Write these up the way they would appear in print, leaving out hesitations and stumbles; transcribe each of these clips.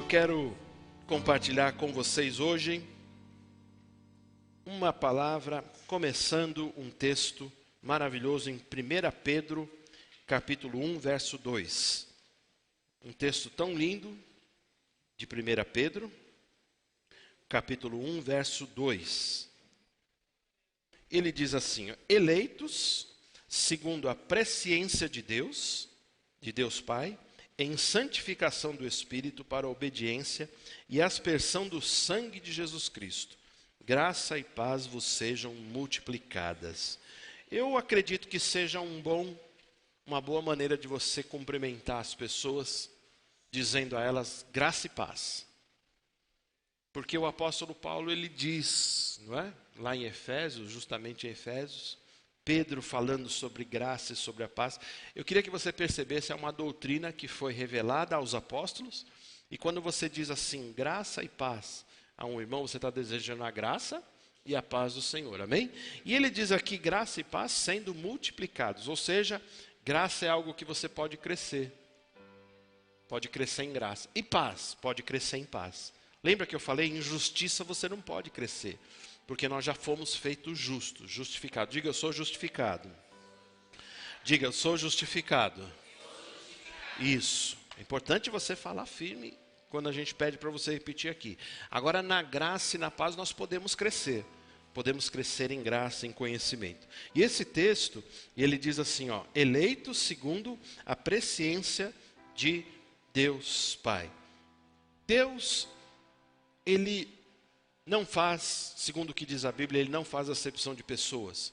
Eu quero compartilhar com vocês hoje uma palavra, começando um texto maravilhoso em 1 Pedro, capítulo 1, verso 2. Um texto tão lindo de 1 Pedro, capítulo 1, verso 2. Ele diz assim: eleitos segundo a presciência de Deus Pai, em santificação do Espírito para a obediência e aspersão do sangue de Jesus Cristo. Graça e paz vos sejam multiplicadas. Eu acredito que seja uma boa maneira de você cumprimentar as pessoas, dizendo a elas graça e paz. Porque o apóstolo Paulo, ele diz, não é? Lá em Efésios, justamente em Efésios, Pedro falando sobre graça e sobre a paz. Eu queria que você percebesse, é uma doutrina que foi revelada aos apóstolos, e quando você diz assim, graça e paz a um irmão, você está desejando a graça e a paz do Senhor, amém? E ele diz aqui, graça e paz sendo multiplicados, ou seja, graça é algo que você pode crescer em graça, e paz, pode crescer em paz. Lembra que eu falei, em justiça você não pode crescer, porque nós já fomos feitos justos, justificados. Diga, eu sou justificado. Diga, eu sou justificado. Isso. É importante você falar firme quando a gente pede para você repetir aqui. Agora, na graça e na paz nós podemos crescer. Podemos crescer em graça, em conhecimento. E esse texto, ele diz assim, ó, eleitos segundo a presciência de Deus Pai. Deus, ele não faz, segundo o que diz a Bíblia, ele não faz acepção de pessoas.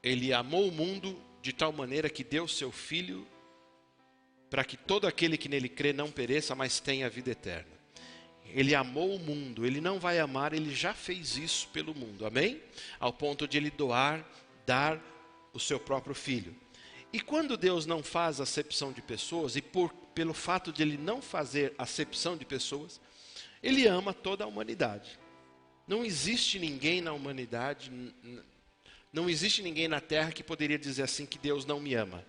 Ele amou o mundo de tal maneira que deu seu Filho para que todo aquele que nele crê não pereça, mas tenha a vida eterna. Ele amou o mundo, ele não vai amar, ele já fez isso pelo mundo, amém? Ao ponto de ele dar o seu próprio Filho. E quando Deus não faz acepção de pessoas, e pelo fato de ele não fazer acepção de pessoas, ele ama toda a humanidade. Não existe ninguém na humanidade, não existe ninguém na terra que poderia dizer assim que Deus não me ama.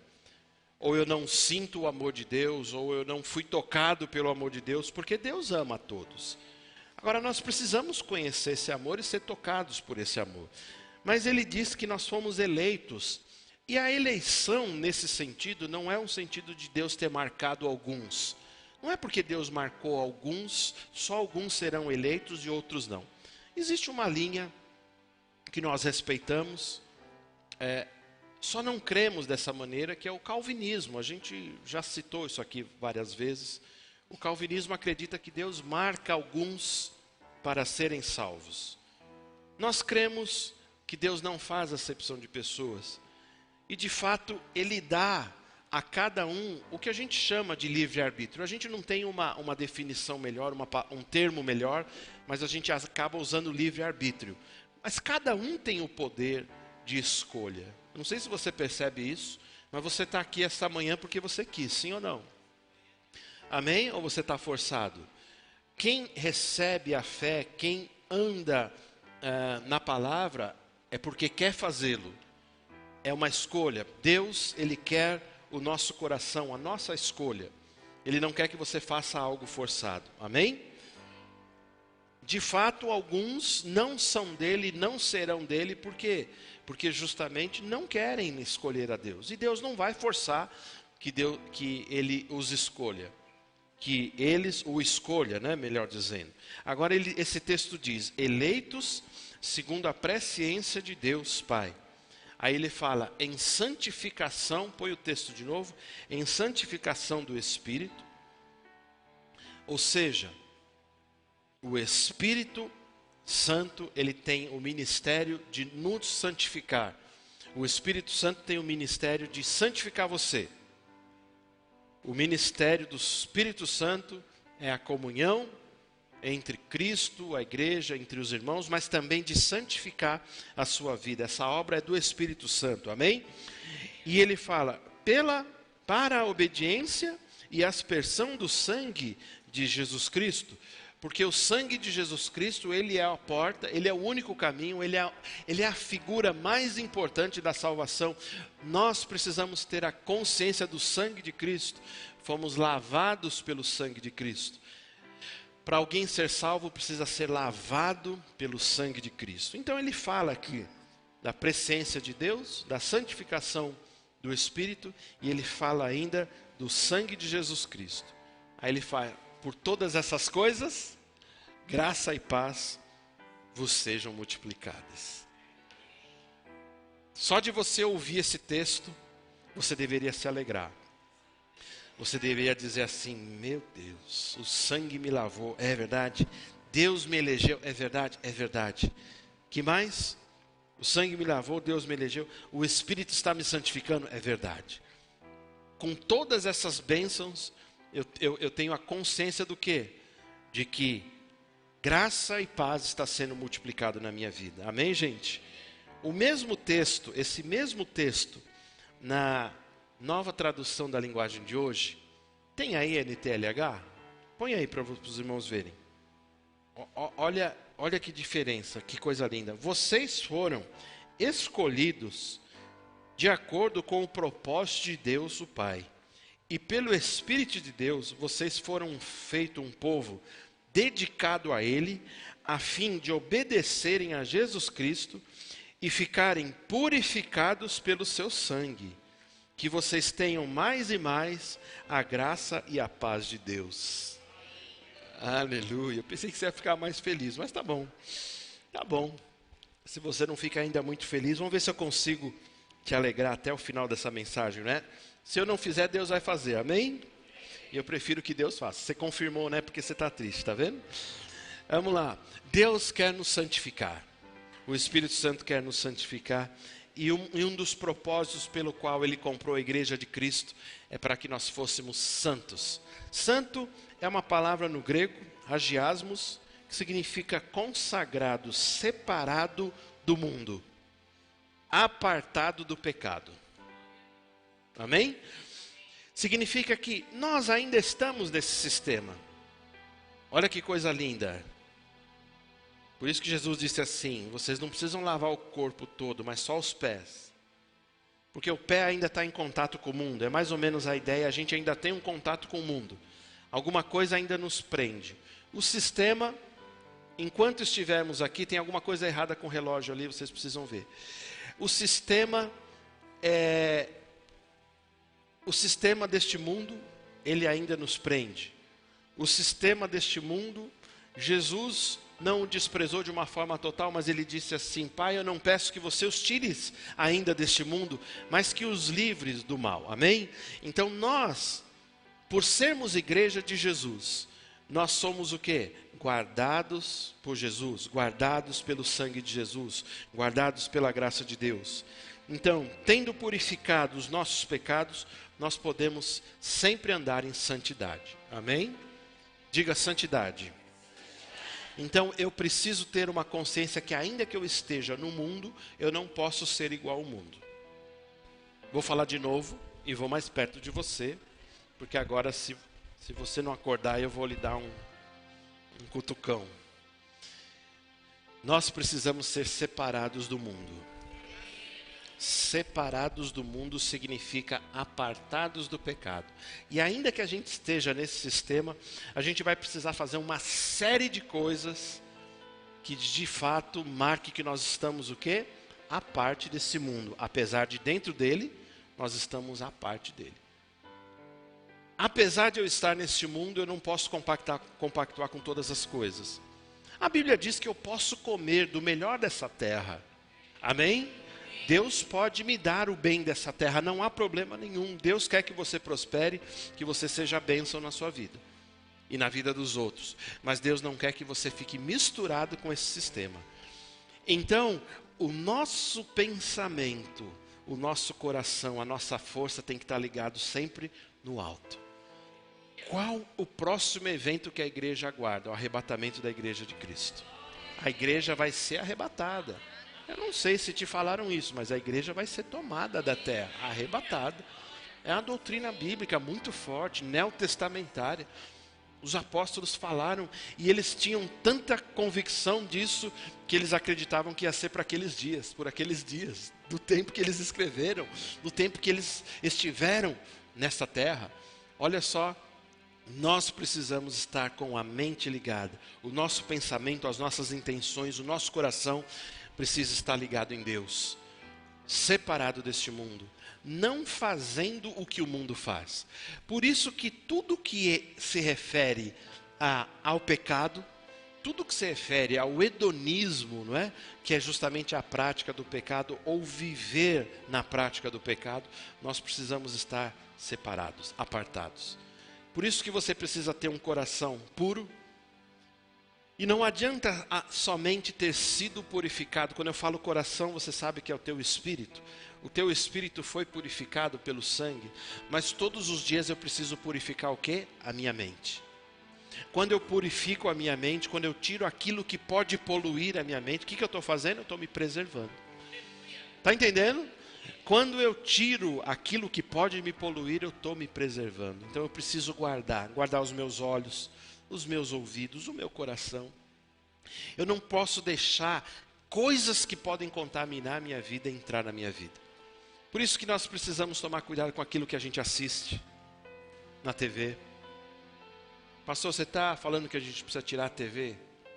Ou eu não sinto o amor de Deus, ou eu não fui tocado pelo amor de Deus, porque Deus ama a todos. Agora nós precisamos conhecer esse amor e ser tocados por esse amor. Mas ele diz que nós fomos eleitos. E a eleição nesse sentido não é um sentido de Deus ter marcado alguns. Não é porque Deus marcou alguns, só alguns serão eleitos e outros não. Existe uma linha que nós respeitamos, só não cremos dessa maneira, que é o calvinismo. A gente já citou isso aqui várias vezes. O calvinismo acredita que Deus marca alguns para serem salvos. Nós cremos que Deus não faz acepção de pessoas. E de fato, Ele dá a cada um o que a gente chama de livre-arbítrio. A gente não tem uma definição melhor, um termo melhor, mas a gente acaba usando livre-arbítrio. Mas cada um tem o poder de escolha. Eu não sei se você percebe isso, mas você está aqui esta manhã porque você quis, sim ou não? Amém? Ou você está forçado? Quem recebe a fé, quem anda na palavra, é porque quer fazê-lo. É uma escolha. Deus, Ele quer o nosso coração, a nossa escolha. Ele não quer que você faça algo forçado. Amém? De fato, alguns não são dele, não serão dele. Por quê? Porque justamente não querem escolher a Deus. E Deus não vai forçar que Ele os escolha. Que eles o escolha, né? Melhor dizendo. Agora esse texto diz, eleitos segundo a presciência de Deus Pai. Aí ele fala, em santificação, põe o texto de novo, em santificação do Espírito. Ou seja, o Espírito Santo, ele tem o ministério de nos santificar. O Espírito Santo tem o ministério de santificar você. O ministério do Espírito Santo é a comunhão entre Cristo, a igreja, entre os irmãos, mas também de santificar a sua vida. Essa obra é do Espírito Santo, amém? E ele fala, para a obediência e aspersão do sangue de Jesus Cristo, porque o sangue de Jesus Cristo, ele é a porta, ele é o único caminho, ele é a figura mais importante da salvação. Nós precisamos ter a consciência do sangue de Cristo. fomos lavados pelo sangue de Cristo. Para alguém ser salvo, precisa ser lavado pelo sangue de Cristo. Então ele fala aqui da presciência de Deus, da santificação do Espírito, e ele fala ainda do sangue de Jesus Cristo. Aí ele fala, por todas essas coisas, graça e paz vos sejam multiplicadas. Só de você ouvir esse texto, você deveria se alegrar. Você deveria dizer assim, meu Deus, o sangue me lavou, é verdade. Deus me elegeu, é verdade, é verdade. Que mais? O sangue me lavou, Deus me elegeu. O Espírito está me santificando, é verdade. Com todas essas bênçãos, eu tenho a consciência do quê? De que graça e paz está sendo multiplicado na minha vida. Amém, gente? O mesmo texto, esse mesmo texto, na Nova Tradução da Linguagem de Hoje, tem aí NTLH? Põe aí para os irmãos verem. Olha que diferença, que coisa linda. Vocês foram escolhidos de acordo com o propósito de Deus o Pai. E pelo Espírito de Deus, vocês foram feito um povo dedicado a Ele, a fim de obedecerem a Jesus Cristo e ficarem purificados pelo seu sangue. Que vocês tenham mais e mais a graça e a paz de Deus. Aleluia. Eu pensei que você ia ficar mais feliz, mas tá bom. Tá bom. Se você não fica ainda muito feliz, vamos ver se eu consigo te alegrar até o final dessa mensagem, né? Se eu não fizer, Deus vai fazer, amém? E eu prefiro que Deus faça. Você confirmou, né? Porque você está triste, tá vendo? Vamos lá. Deus quer nos santificar. O Espírito Santo quer nos santificar. E um dos propósitos pelo qual Ele comprou a igreja de Cristo é para que nós fôssemos santos. Santo é uma palavra no grego, hagiasmos, que significa consagrado, separado do mundo, apartado do pecado. Amém? Significa que nós ainda estamos nesse sistema. Olha que coisa linda. Por isso que Jesus disse assim, vocês não precisam lavar o corpo todo, mas só os pés. Porque o pé ainda está em contato com o mundo. É mais ou menos a ideia, a gente ainda tem um contato com o mundo. Alguma coisa ainda nos prende. O sistema, enquanto estivermos aqui, tem alguma coisa errada com o relógio ali, vocês precisam ver. O sistema deste mundo, ele ainda nos prende. O sistema deste mundo, Jesus não o desprezou de uma forma total, mas ele disse assim, Pai, eu não peço que você os tires ainda deste mundo, mas que os livres do mal, amém? Então nós, por sermos igreja de Jesus, nós somos o quê? Guardados por Jesus, guardados pelo sangue de Jesus, guardados pela graça de Deus. Então, tendo purificado os nossos pecados, nós podemos sempre andar em santidade, amém? Diga santidade. Então eu preciso ter uma consciência que ainda que eu esteja no mundo, eu não posso ser igual ao mundo. Vou falar de novo e vou mais perto de você, porque agora se você não acordar eu vou lhe dar um cutucão. Nós precisamos ser separados do mundo. Separados do mundo significa apartados do pecado. E ainda que a gente esteja nesse sistema, a gente vai precisar fazer uma série de coisas que de fato marque que nós estamos o quê? À parte desse mundo. Apesar de dentro dele, nós estamos à parte dele. Apesar de eu estar neste mundo, eu não posso compactuar com todas as coisas. A Bíblia diz que eu posso comer do melhor dessa terra. Amém? Deus pode me dar o bem dessa terra, não há problema nenhum. Deus quer que você prospere, que você seja bênção na sua vida e na vida dos outros. Mas Deus não quer que você fique misturado com esse sistema. Então, o nosso pensamento, o nosso coração, a nossa força tem que estar ligado sempre no alto. Qual o próximo evento que a igreja aguarda? O arrebatamento da igreja de Cristo. A igreja vai ser arrebatada. Eu não sei se te falaram isso, mas a igreja vai ser tomada da terra, arrebatada. É uma doutrina bíblica muito forte, neotestamentária. Os apóstolos falaram e eles tinham tanta convicção disso que eles acreditavam que ia ser para aqueles dias, por aqueles dias, do tempo que eles escreveram, do tempo que eles estiveram nessa terra. Olha só, nós precisamos estar com a mente ligada. O nosso pensamento, as nossas intenções, o nosso coração precisa estar ligado em Deus. Separado deste mundo. Não fazendo o que o mundo faz. Por isso que tudo que se refere ao pecado, tudo que se refere ao hedonismo, não é? Que é justamente a prática do pecado ou viver na prática do pecado, nós precisamos estar separados, apartados. Por isso que você precisa ter um coração puro. E não adianta somente ter sido purificado. Quando eu falo coração, você sabe que é o teu espírito. O teu espírito foi purificado pelo sangue. Mas todos os dias eu preciso purificar o quê? A minha mente. Quando eu purifico a minha mente, quando eu tiro aquilo que pode poluir a minha mente, o que eu estou fazendo? Eu estou me preservando. Está entendendo? Quando eu tiro aquilo que pode me poluir, eu estou me preservando. Então eu preciso guardar os meus olhos, os meus ouvidos, o meu coração. Eu não posso deixar coisas que podem contaminar a minha vida entrar na minha vida. Por isso que nós precisamos tomar cuidado com aquilo que a gente assiste na TV. Pastor, você está falando que a gente precisa tirar a TV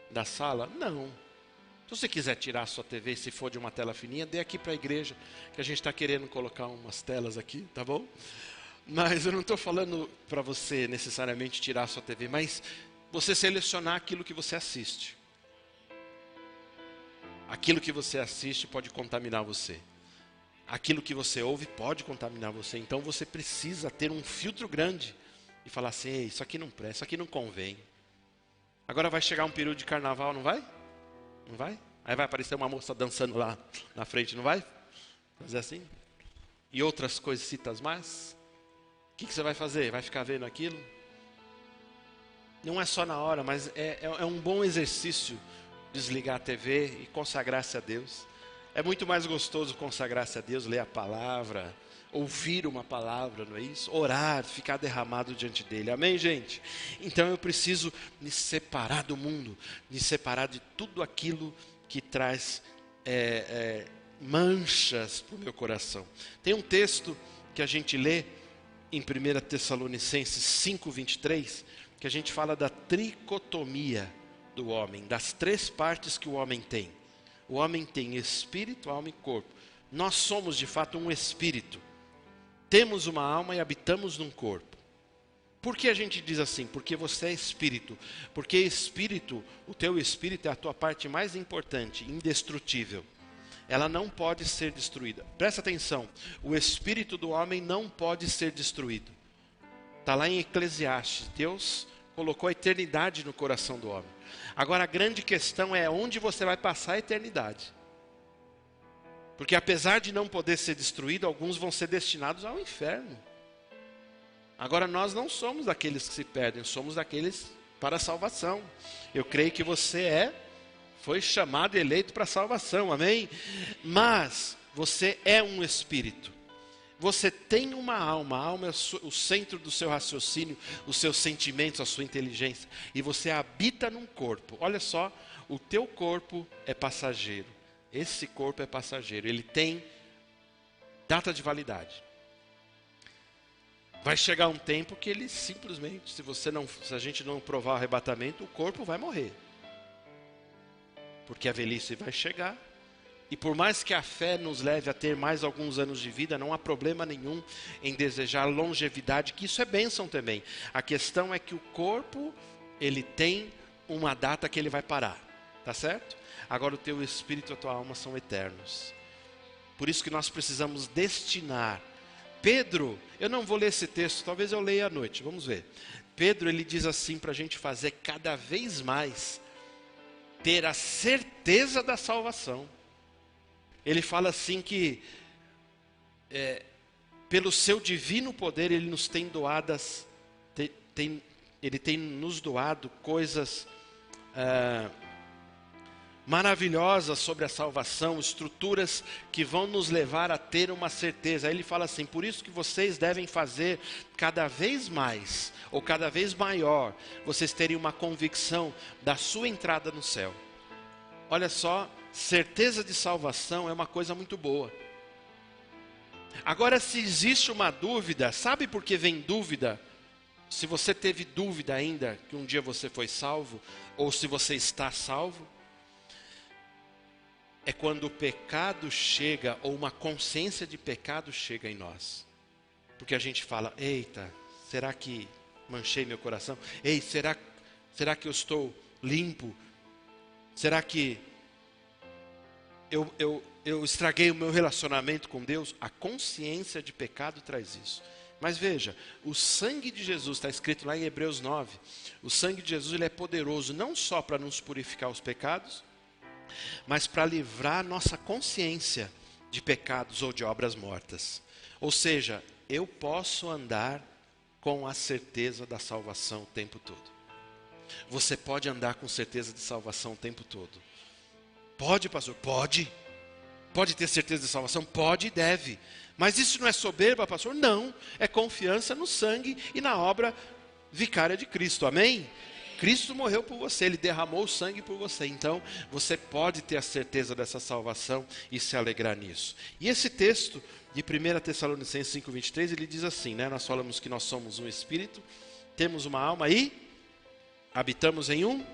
da sala? Não. Se você quiser tirar a sua TV, se for de uma tela fininha, dê aqui para a igreja, que a gente está querendo colocar umas telas aqui, tá bom? Mas eu não estou falando para você necessariamente tirar a sua TV, mas você selecionar aquilo que você assiste. Aquilo que você assiste pode contaminar você. Aquilo que você ouve pode contaminar você. Então você precisa ter um filtro grande e falar assim: ei, isso aqui não presta, isso aqui não convém. Agora vai chegar um período de carnaval, não vai? Não vai? Aí vai aparecer uma moça dançando lá na frente, não vai? Fazer assim? E outras coisitas mais? O que você vai fazer? Vai ficar vendo aquilo? Não é só na hora, mas é um bom exercício desligar a TV e consagrar-se a Deus. É muito mais gostoso consagrar-se a Deus, ler a palavra, ouvir uma palavra, não é isso? Orar, ficar derramado diante dele. Amém, gente? Então eu preciso me separar do mundo, me separar de tudo aquilo que traz manchas para o meu coração. Tem um texto que a gente lê em 1 Tessalonicenses 5:23, que a gente fala da tricotomia do homem, das três partes que o homem tem. O homem tem espírito, alma e corpo. Nós somos de fato um espírito. Temos uma alma e habitamos num corpo. Por que a gente diz assim? Porque você é espírito. Porque espírito, o teu espírito é a tua parte mais importante, indestrutível. Ela não pode ser destruída. Presta atenção, o espírito do homem não pode ser destruído. Está lá em Eclesiastes. Deus colocou a eternidade no coração do homem. Agora a grande questão é onde você vai passar a eternidade. Porque apesar de não poder ser destruído, alguns vão ser destinados ao inferno. Agora nós não somos daqueles que se perdem, somos daqueles para a salvação. Eu creio que você foi chamado e eleito para a salvação, amém? Mas você é um espírito. Você tem uma alma, a alma é o centro do seu raciocínio, os seus sentimentos, a sua inteligência. E você habita num corpo. Olha só, o teu corpo é passageiro. Esse corpo é passageiro, ele tem data de validade. Vai chegar um tempo que ele simplesmente, se a gente não provar o arrebatamento, o corpo vai morrer. Porque a velhice vai chegar. E por mais que a fé nos leve a ter mais alguns anos de vida, não há problema nenhum em desejar longevidade, que isso é bênção também. A questão é que o corpo, ele tem uma data que ele vai parar, tá certo? Agora o teu espírito e a tua alma são eternos. Por isso que nós precisamos destinar. Pedro, eu não vou ler esse texto, talvez eu leia à noite, vamos ver. Pedro, ele diz assim para a gente fazer cada vez mais, ter a certeza da salvação. Ele fala assim que, pelo seu divino poder, ele nos tem doadas, ele tem nos doado coisas maravilhosas sobre a salvação, estruturas que vão nos levar a ter uma certeza. Aí ele fala assim: por isso que vocês devem fazer cada vez mais, ou cada vez maior, vocês terem uma convicção da sua entrada no céu. Olha só, certeza de salvação é uma coisa muito boa. Agora, se existe uma dúvida, sabe por que vem dúvida se você teve dúvida ainda que um dia você foi salvo, ou se você está salvo, é quando o pecado chega, ou uma consciência de pecado chega em nós. Porque a gente fala, eita, será que manchei meu coração? Ei, será que eu estou limpo? Será que eu estraguei o meu relacionamento com Deus? A consciência de pecado traz isso. Mas veja, o sangue de Jesus, está escrito lá em Hebreus 9, o sangue de Jesus ele é poderoso não só para nos purificar os pecados, mas para livrar nossa consciência de pecados ou de obras mortas. Ou seja, eu posso andar com a certeza da salvação o tempo todo. Você pode andar com certeza de salvação o tempo todo. Pode, pastor? Pode. Pode ter certeza de salvação? Pode e deve. Mas isso não é soberba, pastor? Não. É confiança no sangue e na obra vicária de Cristo. Amém? Cristo morreu por você, Ele derramou o sangue por você. Então, você pode ter a certeza dessa salvação e se alegrar nisso. E esse texto de 1 Tessalonicenses 5:23, ele diz assim, né? Nós falamos que nós somos um espírito, temos uma alma e habitamos em um.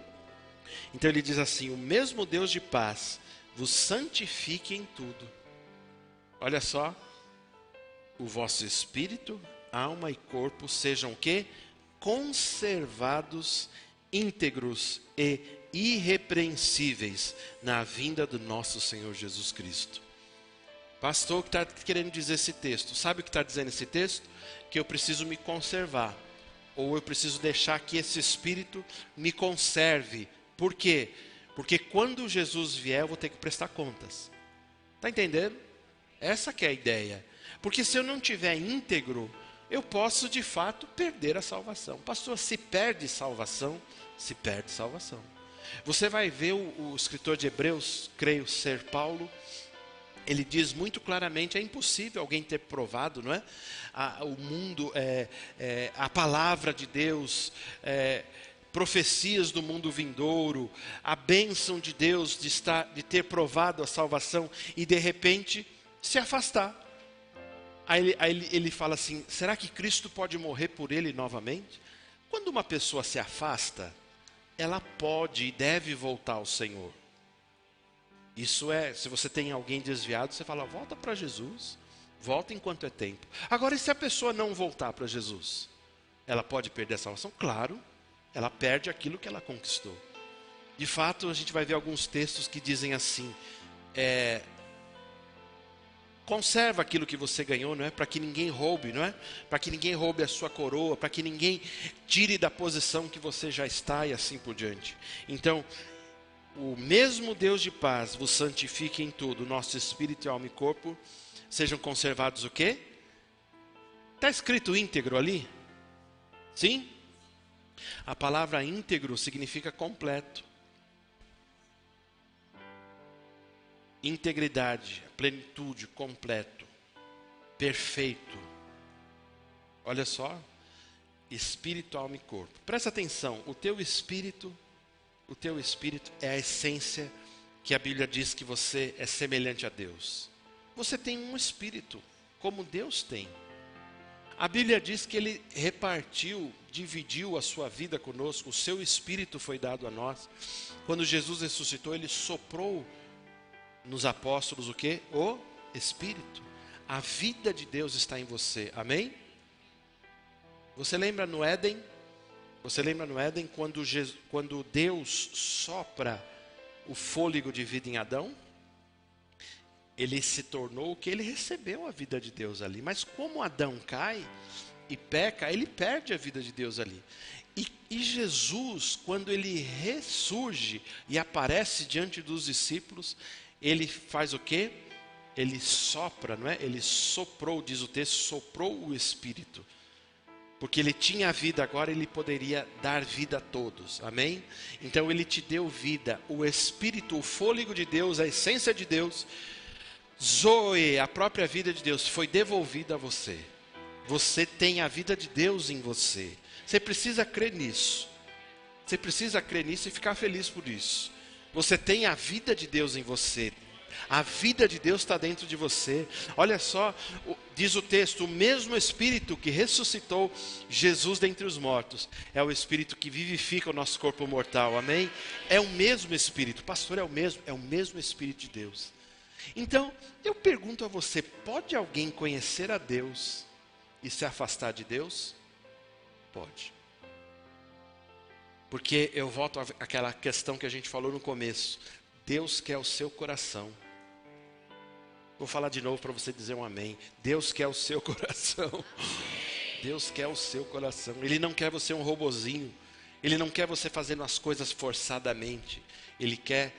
Então ele diz assim, o mesmo Deus de paz vos santifique em tudo. Olha só, o vosso espírito, alma e corpo sejam o quê? Conservados, íntegros e irrepreensíveis na vinda do nosso Senhor Jesus Cristo. Pastor, o que está querendo dizer esse texto? Sabe o que está dizendo esse texto? Que eu preciso me conservar. Ou eu preciso deixar que esse Espírito me conserve. Por quê? Porque quando Jesus vier, eu vou ter que prestar contas. Está entendendo? Essa que é a ideia. Porque se eu não tiver íntegro, eu posso de fato perder a salvação. Pastor, se perde salvação, se perde salvação. Você vai ver o escritor de Hebreus, creio ser Paulo, ele diz muito claramente, é impossível alguém ter provado, não é? O mundo, a palavra de Deus, profecias do mundo vindouro, a bênção de Deus de ter provado a salvação e de repente se afastar. Aí ele fala assim, será que Cristo pode morrer por ele novamente? Quando uma pessoa se afasta, ela pode e deve voltar ao Senhor. Isso é, se você tem alguém desviado, você fala, volta para Jesus, volta enquanto é tempo. Agora, e se a pessoa não voltar para Jesus? Ela pode perder a salvação? Claro, ela perde aquilo que ela conquistou. De fato, a gente vai ver alguns textos que dizem assim, conserva aquilo que você ganhou, não é? Para que ninguém roube, não é? Para que ninguém roube a sua coroa, para que ninguém tire da posição que você já está e assim por diante. Então, o mesmo Deus de paz vos santifique em tudo, nosso espírito, alma e corpo, sejam conservados o quê? Está escrito íntegro ali? Sim? A palavra íntegro significa completo. Integridade, plenitude, completo, perfeito. Olha só, espírito, alma e corpo. Presta atenção, o teu espírito é a essência que a Bíblia diz que você é semelhante a Deus. Você tem um espírito, como Deus tem. A Bíblia diz que Ele dividiu a sua vida conosco, o seu espírito foi dado a nós. Quando Jesus ressuscitou, Ele soprou nos apóstolos o quê? O Espírito. A vida de Deus está em você, amém? Você lembra no Éden? Quando Deus sopra o fôlego de vida em Adão? Ele se tornou o que? Ele recebeu a vida de Deus ali. Mas como Adão cai e peca, ele perde a vida de Deus ali. E Jesus, quando ele ressurge e aparece diante dos discípulos, ele faz o quê? Ele sopra, não é? Ele soprou, diz o texto, soprou o Espírito. Porque ele tinha a vida agora, ele poderia dar vida a todos, amém? Então ele te deu vida, o Espírito, o fôlego de Deus, a essência de Deus, Zoe, a própria vida de Deus, foi devolvida a você. Você tem a vida de Deus em você. Você precisa crer nisso. Você precisa crer nisso e ficar feliz por isso. Você tem a vida de Deus em você. A vida de Deus está dentro de você. Olha só, diz o texto, o mesmo Espírito que ressuscitou Jesus dentre os mortos, é o Espírito que vivifica o nosso corpo mortal, amém? É o mesmo Espírito, pastor, é o mesmo Espírito de Deus. Então, eu pergunto a você, pode alguém conhecer a Deus e se afastar de Deus? Pode. Porque eu volto àquela questão que a gente falou no começo. Deus quer o seu coração. Vou falar de novo para você dizer um amém. Deus quer o seu coração. Deus quer o seu coração. Ele não quer você um robozinho. Ele não quer você fazendo as coisas forçadamente. Ele quer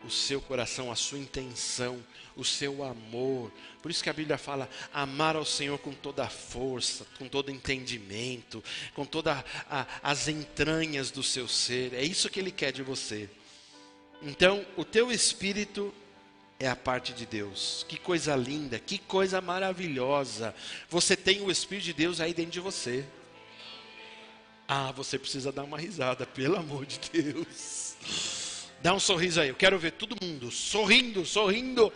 o seu coração, a sua intenção, o seu amor. Por isso que a Bíblia fala, amar ao Senhor com toda a força, com todo entendimento, com todas as entranhas do seu ser. É isso que Ele quer de você. Então, o teu espírito é a parte de Deus. Que coisa linda, que coisa maravilhosa. Você tem o Espírito de Deus aí dentro de você. Ah, você precisa dar uma risada, pelo amor de Deus. Dá um sorriso aí, eu quero ver todo mundo sorrindo, sorrindo.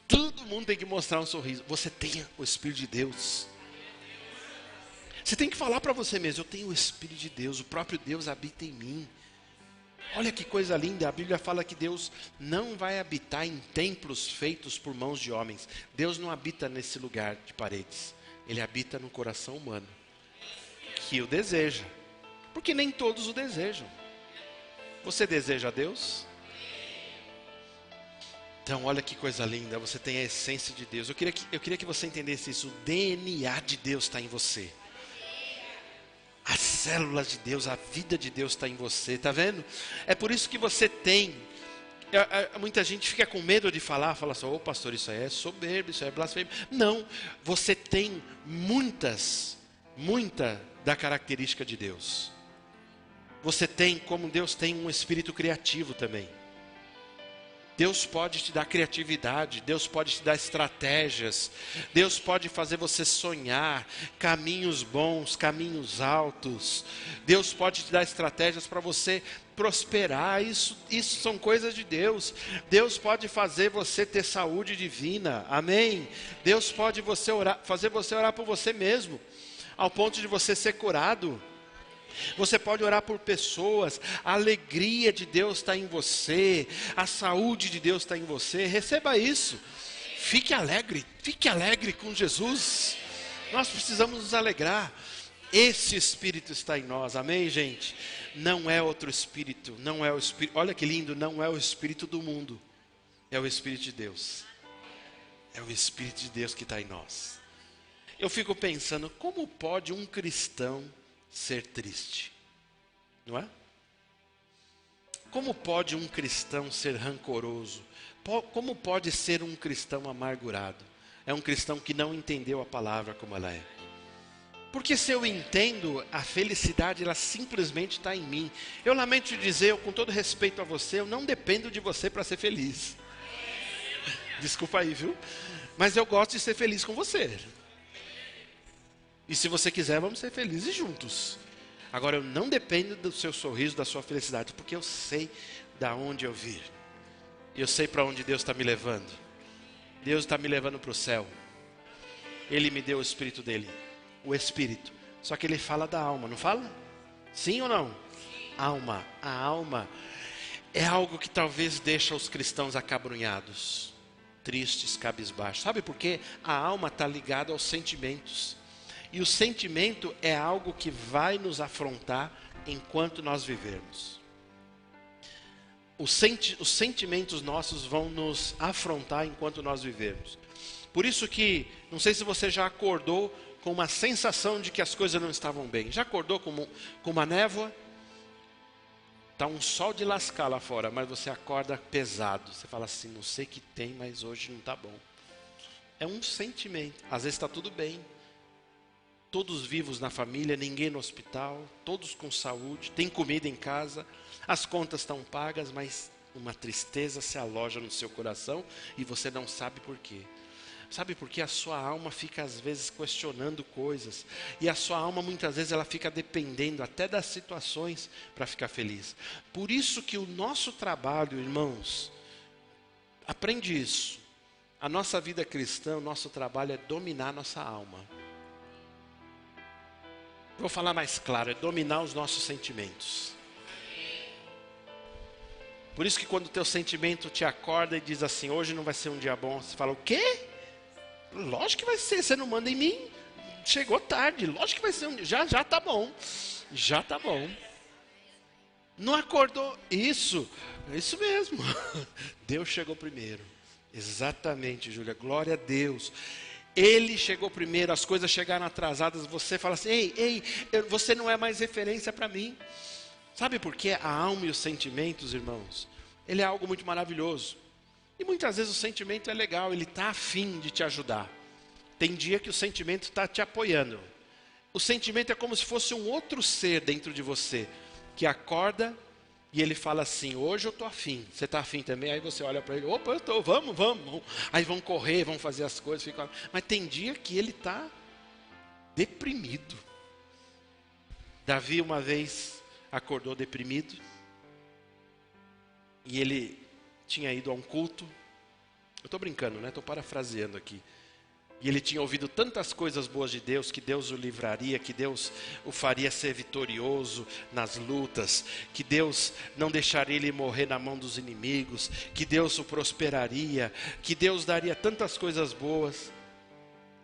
Todo mundo tem que mostrar um sorriso. Você tem o Espírito de Deus. Você tem que falar para você mesmo, eu tenho o Espírito de Deus, o próprio Deus habita em mim. Olha que coisa linda, a Bíblia fala que Deus não vai habitar em templos feitos por mãos de homens. Deus não habita nesse lugar de paredes. Ele habita no coração humano, que o deseja. Porque nem todos o desejam. Você deseja a Deus? Então, olha que coisa linda, você tem a essência de Deus. Eu queria que você entendesse isso. O DNA de Deus está em você. As células de Deus, a vida de Deus está em você, está vendo? É por isso que você tem. Muita gente fica com medo de falar, fala assim, ô pastor, isso aí é soberbo, isso aí é blasfêmia. Não, você tem muita da característica de Deus. Você tem, como Deus tem um espírito criativo também. Deus pode te dar criatividade, Deus pode te dar estratégias, Deus pode fazer você sonhar caminhos bons, caminhos altos. Deus pode te dar estratégias para você prosperar, isso são coisas de Deus. Deus pode fazer você ter saúde divina, amém? Deus pode fazer você orar por você mesmo, ao ponto de você ser curado. Você pode orar por pessoas, a alegria de Deus está em você, a saúde de Deus está em você, receba isso, fique alegre com Jesus, nós precisamos nos alegrar, esse Espírito está em nós, amém gente? Não é outro Espírito, não é o Espírito, olha que lindo, não é o Espírito do mundo, é o Espírito de Deus, é o Espírito de Deus que está em nós. Eu fico pensando, como pode um cristão ser triste, não é? Como pode um cristão ser rancoroso? Como pode ser um cristão amargurado? É um cristão que não entendeu a palavra como ela é. Porque se eu entendo, a felicidade ela simplesmente está em mim. Eu lamento dizer, com todo respeito a você, eu não dependo de você para ser feliz. Desculpa aí, viu? Mas eu gosto de ser feliz com você. E se você quiser, vamos ser felizes juntos. Agora, eu não dependo do seu sorriso, da sua felicidade, porque eu sei da onde eu vim. Eu sei para onde Deus está me levando. Deus está me levando para o céu. Ele me deu o Espírito dele. O Espírito. Só que ele fala da alma, não fala? Sim ou não? Sim. Alma. A alma é algo que talvez deixa os cristãos acabrunhados, tristes, cabisbaixos. Sabe por quê? A alma está ligada aos sentimentos. E o sentimento é algo que vai nos afrontar enquanto nós vivermos. Os sentimentos nossos vão nos afrontar enquanto nós vivermos. Por isso que, não sei se você já acordou com uma sensação de que as coisas não estavam bem. Já acordou com uma névoa? Está um sol de lascar lá fora, mas você acorda pesado. Você fala assim, não sei o que tem, mas hoje não está bom. É um sentimento. Às vezes está tudo bem. Todos vivos na família, ninguém no hospital, todos com saúde, tem comida em casa, as contas estão pagas, mas uma tristeza se aloja no seu coração e você não sabe por quê. Sabe por quê? A sua alma fica às vezes questionando coisas e a sua alma muitas vezes ela fica dependendo até das situações para ficar feliz. Por isso que o nosso trabalho, irmãos, Aprende isso. A nossa vida cristã, o nosso trabalho é dominar a nossa alma. Vou falar mais claro, é dominar os nossos sentimentos. Por isso que quando o teu sentimento te acorda e diz assim, hoje não vai ser um dia bom, você fala, o quê? Lógico que vai ser, você não manda em mim. Chegou tarde, lógico que vai ser um dia, já tá bom. Já tá bom. Não acordou, isso mesmo. Deus chegou primeiro. Exatamente, Júlia, glória a Deus. Ele chegou primeiro, as coisas chegaram atrasadas, você fala assim, ei, você não é mais referência para mim. Sabe por quê? A alma e os sentimentos, irmãos, ele é algo muito maravilhoso. E muitas vezes o sentimento é legal, ele está afim de te ajudar. Tem dia que o sentimento está te apoiando. O sentimento é como se fosse um outro ser dentro de você, que acorda e ele fala assim, hoje eu estou afim. Você está afim também? Aí você olha para ele, opa, eu estou, vamos. Aí vão correr, vão fazer as coisas. Mas tem dia que ele está deprimido. Davi uma vez acordou deprimido. E ele tinha ido a um culto. Eu estou brincando, né? Estou parafraseando aqui. E ele tinha ouvido tantas coisas boas de Deus, que Deus o livraria, que Deus o faria ser vitorioso nas lutas, que Deus não deixaria ele morrer na mão dos inimigos, que Deus o prosperaria, que Deus daria tantas coisas boas.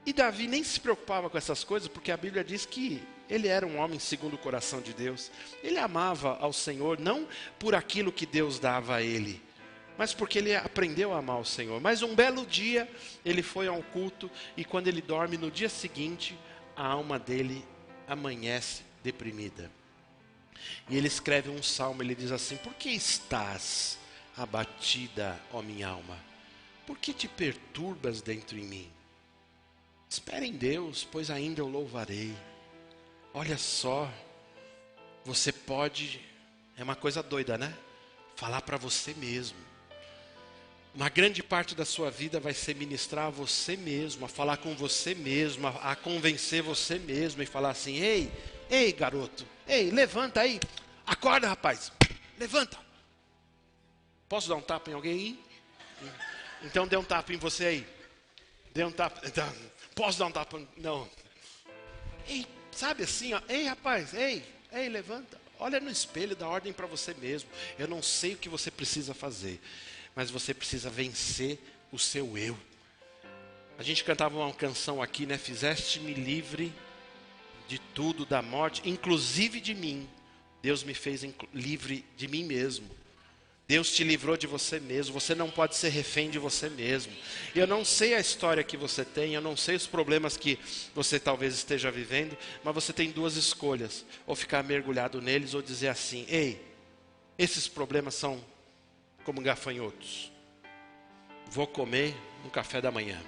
E Davi nem se preocupava com essas coisas, porque a Bíblia diz que ele era um homem segundo o coração de Deus. Ele amava ao Senhor, não por aquilo que Deus dava a ele, mas porque ele aprendeu a amar o Senhor. Mas um belo dia, ele foi a um culto, e quando ele dorme, no dia seguinte, a alma dele amanhece deprimida. E ele escreve um salmo, ele diz assim, por que estás abatida, ó minha alma? Por que te perturbas dentro em mim? Espera em Deus, pois ainda eu louvarei. Olha só, você pode, é uma coisa doida, né? Falar para você mesmo. Uma grande parte da sua vida vai ser ministrar a você mesmo, a falar com você mesmo, a convencer você mesmo e falar assim, ei garoto, levanta aí, acorda rapaz, levanta. Posso dar um tapa em alguém aí? Então dê um tapa em você aí. Dê um tapa, posso dar um tapa? Não. Ei, sabe assim, ó, ei rapaz, ei, levanta. Olha no espelho, dá ordem para você mesmo. Eu não sei o que você precisa fazer, mas você precisa vencer o seu eu. A gente cantava uma canção aqui, né? Fizeste-me livre de tudo, da morte, inclusive de mim. Deus me fez livre de mim mesmo. Deus te livrou de você mesmo. Você não pode ser refém de você mesmo. Eu não sei a história que você tem, eu não sei os problemas que você talvez esteja vivendo, mas você tem duas escolhas: ou ficar mergulhado neles, ou dizer assim, ei, esses problemas são como gafanhotos. Vou comer um café da manhã.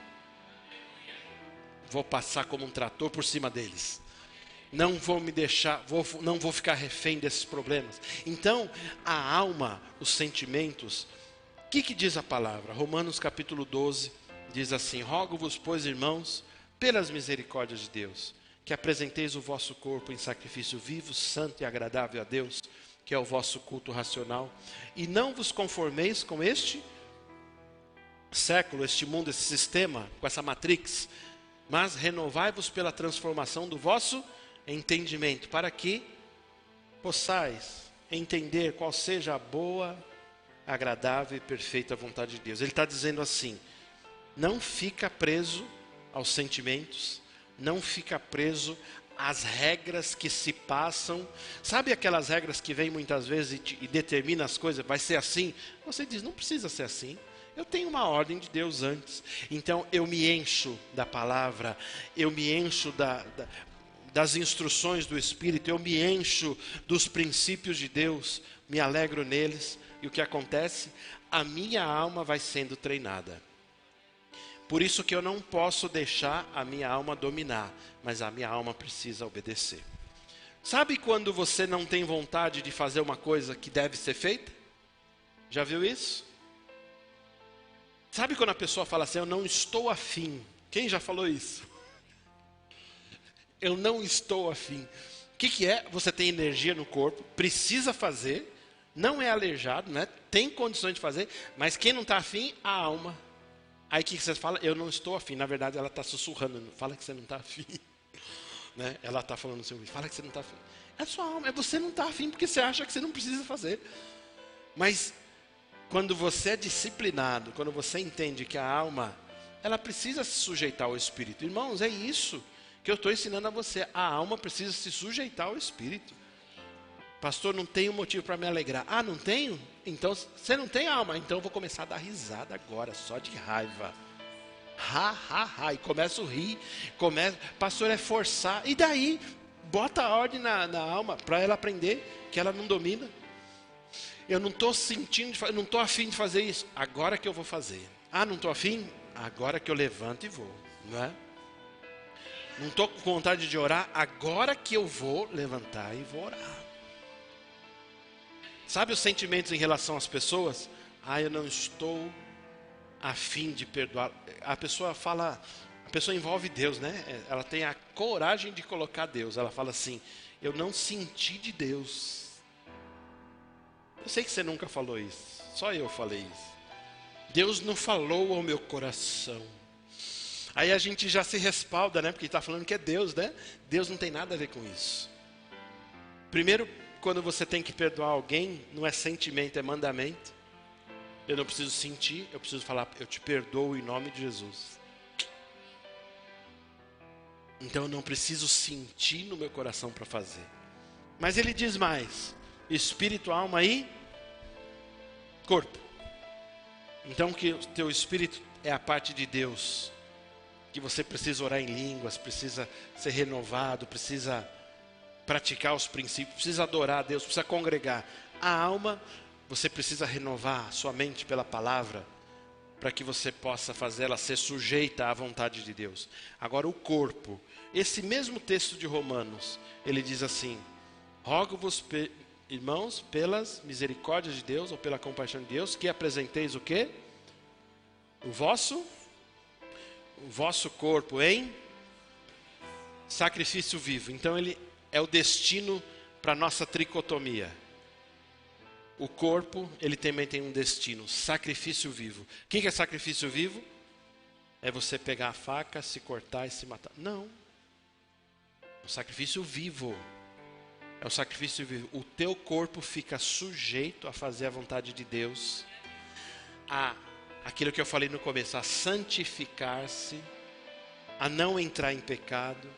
Vou passar como um trator por cima deles. Não vou me deixar, não vou ficar refém desses problemas. Então, a alma, os sentimentos, o que diz a palavra? Romanos capítulo 12 diz assim, rogo-vos, pois, irmãos, pelas misericórdias de Deus, que apresenteis o vosso corpo em sacrifício vivo, santo e agradável a Deus, que é o vosso culto racional, e não vos conformeis com este século, este mundo, esse sistema, com essa matrix, mas renovai-vos pela transformação do vosso entendimento, para que possais entender qual seja a boa, agradável e perfeita vontade de Deus. Ele está dizendo assim, não fica preso aos sentimentos, não fica preso às regras que se passam. Sabe aquelas regras que vêm muitas vezes e determinam as coisas, vai ser assim? Você diz, não precisa ser assim. Eu tenho uma ordem de Deus antes. Então eu me encho da palavra, eu me encho das instruções do Espírito, eu me encho dos princípios de Deus, me alegro neles. E o que acontece? A minha alma vai sendo treinada. Por isso que eu não posso deixar a minha alma dominar, mas a minha alma precisa obedecer. Sabe quando você não tem vontade de fazer uma coisa que deve ser feita? Já viu isso? Sabe quando a pessoa fala assim, eu não estou afim? Quem já falou isso? Eu não estou afim. O que é? Você tem energia no corpo, precisa fazer, não é aleijado, né? Tem condições de fazer, mas quem não está afim, a alma. Aí o que você fala? Eu não estou afim. Na verdade, ela está sussurrando. Fala que você não está afim. Né? Ela está falando assim, fala que você não está afim. É sua alma, é você não está afim porque você acha que você não precisa fazer. Mas quando você é disciplinado, quando você entende que a alma, ela precisa se sujeitar ao Espírito. Irmãos, é isso que eu estou ensinando a você. A alma precisa se sujeitar ao Espírito. Pastor, não tenho motivo para me alegrar. Ah, não tenho? Então, você não tem alma? Então eu vou começar a dar risada agora, só de raiva. E começo a rir. Pastor, é forçar. E daí? Bota a ordem na alma para ela aprender que ela não domina. Eu não estou sentindo, não estou afim de fazer isso. Agora que eu vou fazer. Ah, não estou afim? Agora que eu levanto e vou. Não é? Não estou com vontade de orar? Agora que eu vou levantar e vou orar. Sabe os sentimentos em relação às pessoas? Ah, eu não estou a fim de perdoar. A pessoa envolve Deus, né? Ela tem a coragem de colocar Deus. Ela fala assim, eu não senti de Deus. Eu sei que você nunca falou isso, só eu falei isso. Deus não falou ao meu coração. Aí a gente já se respalda, né? Porque está falando que é Deus, né? Deus não tem nada a ver com isso. Primeiro, quando você tem que perdoar alguém, não é sentimento, é mandamento. Eu não preciso sentir, eu preciso falar, eu te perdoo em nome de Jesus. Então eu não preciso sentir no meu coração para fazer. Mas ele diz mais, espírito, alma e corpo. Então que o teu espírito é a parte de Deus, que você precisa orar em línguas, precisa ser renovado, precisa praticar os princípios, precisa adorar a Deus, precisa congregar. A alma, você precisa renovar sua mente pela palavra, para que você possa fazer ela ser sujeita à vontade de Deus. Agora o corpo, esse mesmo texto de Romanos, ele diz assim, rogo-vos, irmãos, pelas misericórdias de Deus, ou pela compaixão de Deus, que apresenteis o quê? O vosso corpo em sacrifício vivo. Então ele é o destino para a nossa tricotomia. O corpo, ele também tem um destino, sacrifício vivo. O que é sacrifício vivo? É você pegar a faca, se cortar e se matar. Não. É um sacrifício vivo. É um sacrifício vivo. O teu corpo fica sujeito a fazer a vontade de Deus. Aquilo que eu falei no começo, a santificar-se, a não entrar em pecado,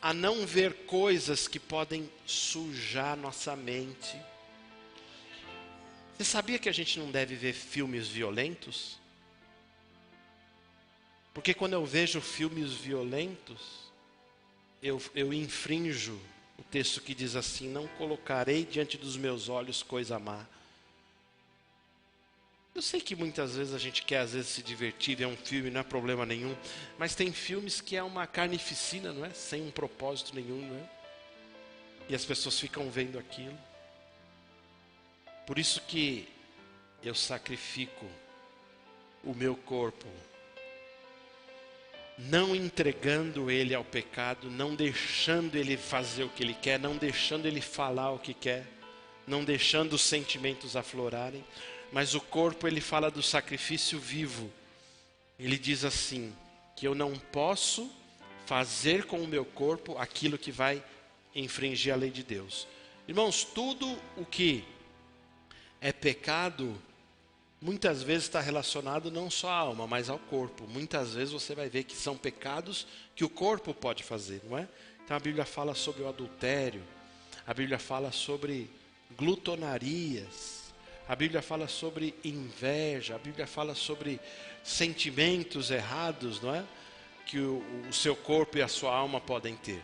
a não ver coisas que podem sujar nossa mente. Você sabia que a gente não deve ver filmes violentos? Porque quando eu vejo filmes violentos, eu infrinjo o texto que diz assim, não colocarei diante dos meus olhos coisa má. Eu sei que muitas vezes a gente quer às vezes se divertir, ver um filme, não é problema nenhum. Mas tem filmes que é uma carnificina, não é? Sem um propósito nenhum, não é? E as pessoas ficam vendo aquilo. Por isso que eu sacrifico o meu corpo, não entregando ele ao pecado, não deixando ele fazer o que ele quer, não deixando ele falar o que quer, não deixando os sentimentos aflorarem. Mas o corpo, ele fala do sacrifício vivo. Ele diz assim, que eu não posso fazer com o meu corpo aquilo que vai infringir a lei de Deus. Irmãos, tudo o que é pecado, muitas vezes está relacionado não só à alma, mas ao corpo. Muitas vezes você vai ver que são pecados que o corpo pode fazer, não é? Então a Bíblia fala sobre o adultério, a Bíblia fala sobre glutonarias, a Bíblia fala sobre inveja, a Bíblia fala sobre sentimentos errados, não é? Que o seu corpo e a sua alma podem ter.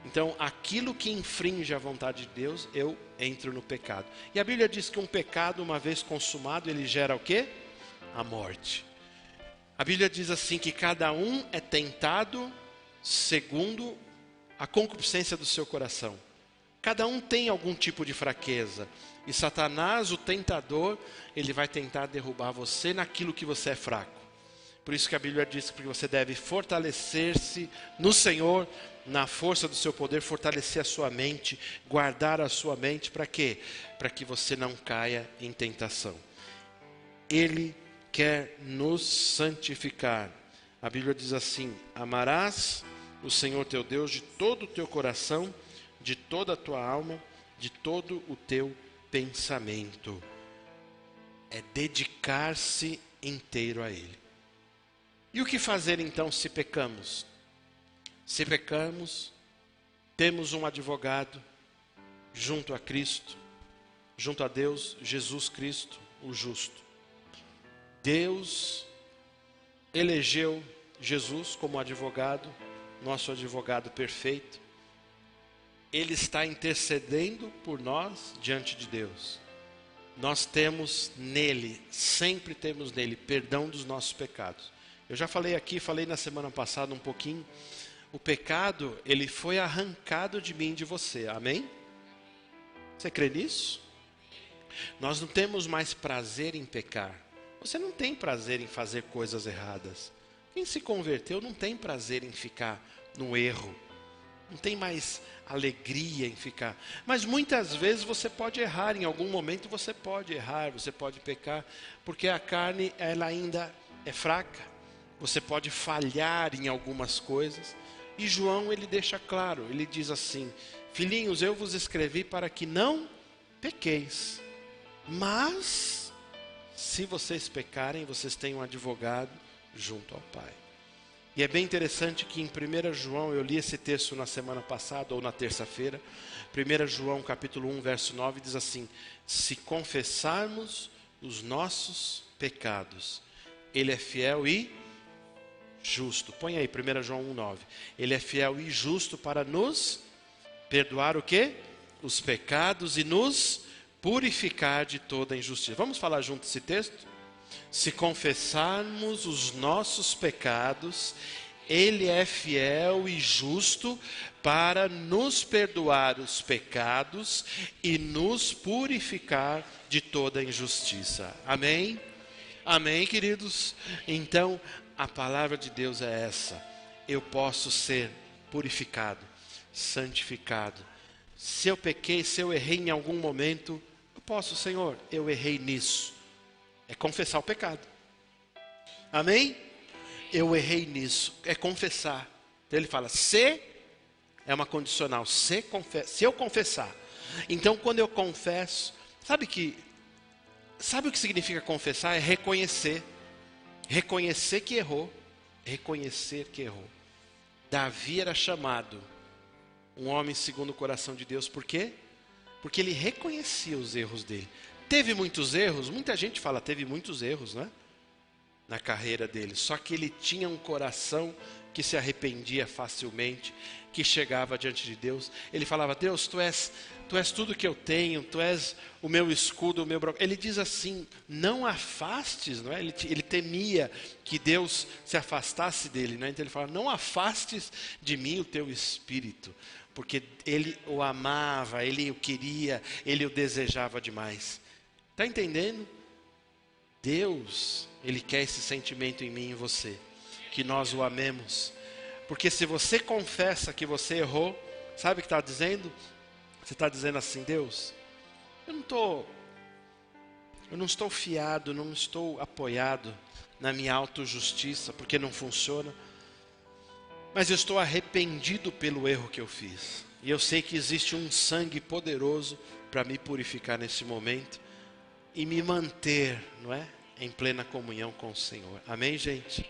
Então, aquilo que infringe a vontade de Deus, eu entro no pecado. E a Bíblia diz que um pecado, uma vez consumado, ele gera o quê? A morte. A Bíblia diz assim que cada um é tentado segundo a concupiscência do seu coração. Cada um tem algum tipo de fraqueza. E Satanás, o tentador, ele vai tentar derrubar você naquilo que você é fraco. Por isso que a Bíblia diz que você deve fortalecer-se no Senhor, na força do seu poder, fortalecer a sua mente, guardar a sua mente, para quê? Para que você não caia em tentação. Ele quer nos santificar. A Bíblia diz assim: amarás o Senhor teu Deus de todo o teu coração, de toda a tua alma, de todo o teu pensamento. É dedicar-se inteiro a Ele. E o que fazer então se pecamos? Se pecamos, temos um advogado junto a Cristo, junto a Deus, Jesus Cristo, o justo. Deus elegeu Jesus como advogado, nosso advogado perfeito. Ele está intercedendo por nós diante de Deus. Nós temos nele, sempre temos nele, perdão dos nossos pecados. Eu já falei aqui, falei na semana passada um pouquinho. O pecado, ele foi arrancado de mim e de você, amém? Você crê nisso? Nós não temos mais prazer em pecar. Você não tem prazer em fazer coisas erradas. Quem se converteu não tem prazer em ficar no erro. Não tem mais alegria em ficar. Mas muitas vezes você pode errar, em algum momento você pode errar, você pode pecar, porque a carne ela ainda é fraca. Você pode falhar em algumas coisas. E João ele deixa claro, ele diz assim: filhinhos, eu vos escrevi para que não pequeis. Mas, se vocês pecarem, vocês têm um advogado junto ao Pai. E é bem interessante que em 1 João, eu li esse texto na semana passada, ou na terça-feira, 1 João capítulo 1, verso 9, diz assim: se confessarmos os nossos pecados, Ele é fiel e justo. Põe aí, 1 João 1, 9. Ele é fiel e justo para nos perdoar o quê? Os pecados e nos purificar de toda injustiça. Vamos falar junto esse texto? Se confessarmos os nossos pecados, Ele é fiel e justo para nos perdoar os pecados e nos purificar de toda injustiça. Amém? Amém, queridos? Então, a palavra de Deus é essa: eu posso ser purificado, santificado. Se eu pequei, se eu errei em algum momento, eu posso, Senhor, eu errei nisso. É confessar o pecado. Amém? Eu errei nisso. É confessar. Então ele fala, se é uma condicional, se eu confessar. Então quando eu confesso, sabe o que significa confessar? É reconhecer. Reconhecer que errou. Reconhecer que errou. Davi era chamado um homem segundo o coração de Deus. Por quê? Porque ele reconhecia os erros dele. Teve muitos erros, muita gente fala, teve muitos erros, né? Na carreira dele. Só que ele tinha um coração que se arrependia facilmente, que chegava diante de Deus. Ele falava, Deus, tu és tudo que eu tenho, tu és o meu escudo, o meu... Ele diz assim, não afastes, não é? Ele temia que Deus se afastasse dele, né? Então ele fala, não afastes de mim o teu espírito, porque ele o amava, ele o queria, ele o desejava demais. Está entendendo? Deus, Ele quer esse sentimento em mim e em você, que nós o amemos. Porque se você confessa que você errou, sabe o que está dizendo? Você está dizendo assim, Deus, eu não estou fiado, não estou apoiado na minha autojustiça, porque não funciona. Mas eu estou arrependido pelo erro que eu fiz. E eu sei que existe um sangue poderoso para me purificar nesse momento e me manter, não é? Em plena comunhão com o Senhor. Amém, gente?